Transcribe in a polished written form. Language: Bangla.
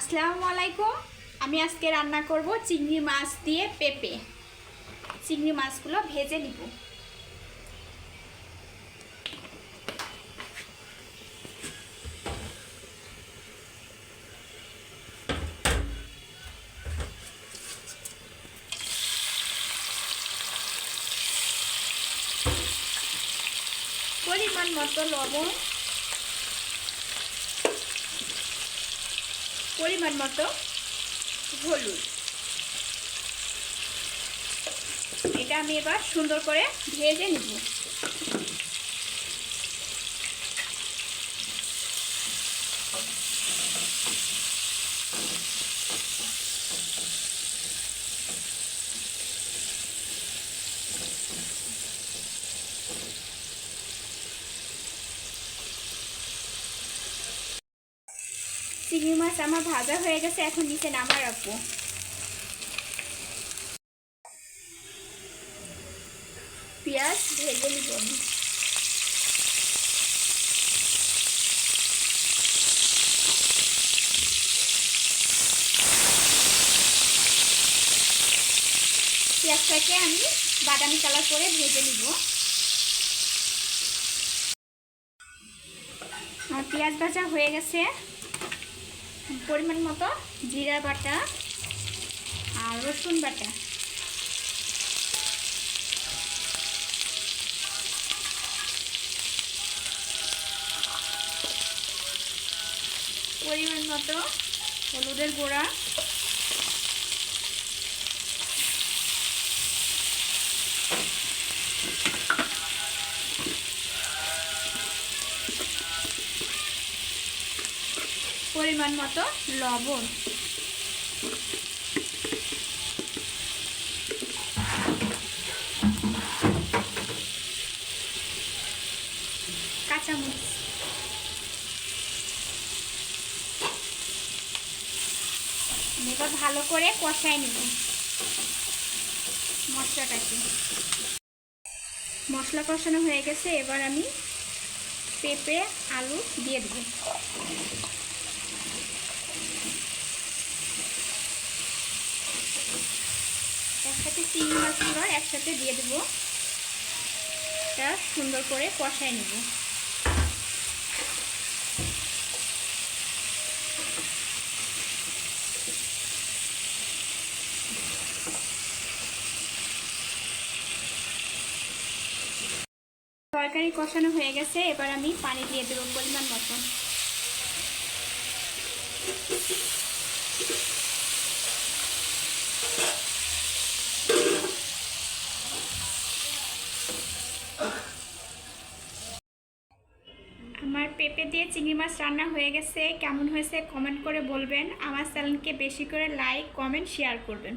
আসসালামু আলাইকুম। আমি আজকে রান্না করব চিংড়ি মাছ দিয়ে পেঁপে। চিংড়ি মাছগুলো ভেজে নিব। পরিমাণ মতো লবণ, পরিমাণ মতো হলুদ। এটা আমি এবার সুন্দর করে ভেজে নিব। চিংড়ি মাছ আমার ভাজা হয়ে গেছে, এখন নিচে নামায় রাখবো। পেঁয়াজ ভেজে নিব আমি। পেঁয়াজটাকে আমি বাদামি কালার করে ভেজে নিব। আমার পেঁয়াজ ভাজা হয়ে গেছে। পরিমাণ মতো জিরা বাটা আর রসুন বাটা, পরিমাণ মতো হলুদের গুঁড়া, পরিমাণ মতো লবণ, কাঁচামরিচ। এবার ভালো করে কষাই নেব মশলাটাকে। মশলা কষানো হয়ে গেছে, এবার আমি পেঁপে আলু দিয়ে দেব। একসাথে চিংড়ি মাছগুলো একসাথে দিয়ে দেবো। এটা সুন্দর করে কষাই নেব। তরকারি কষানো হয়ে গেছে, এবার আমি পানি দিয়ে দেবো পরিমাণ মতো। আমার পেঁপে দিয়ে চিংড়ি মাছ রান্না হয়ে গেছে। কেমন হয়েছে কমেন্ট করে বলবেন। আমার চ্যানেলকে বেশি করে লাইক, কমেন্ট, শেয়ার করবেন।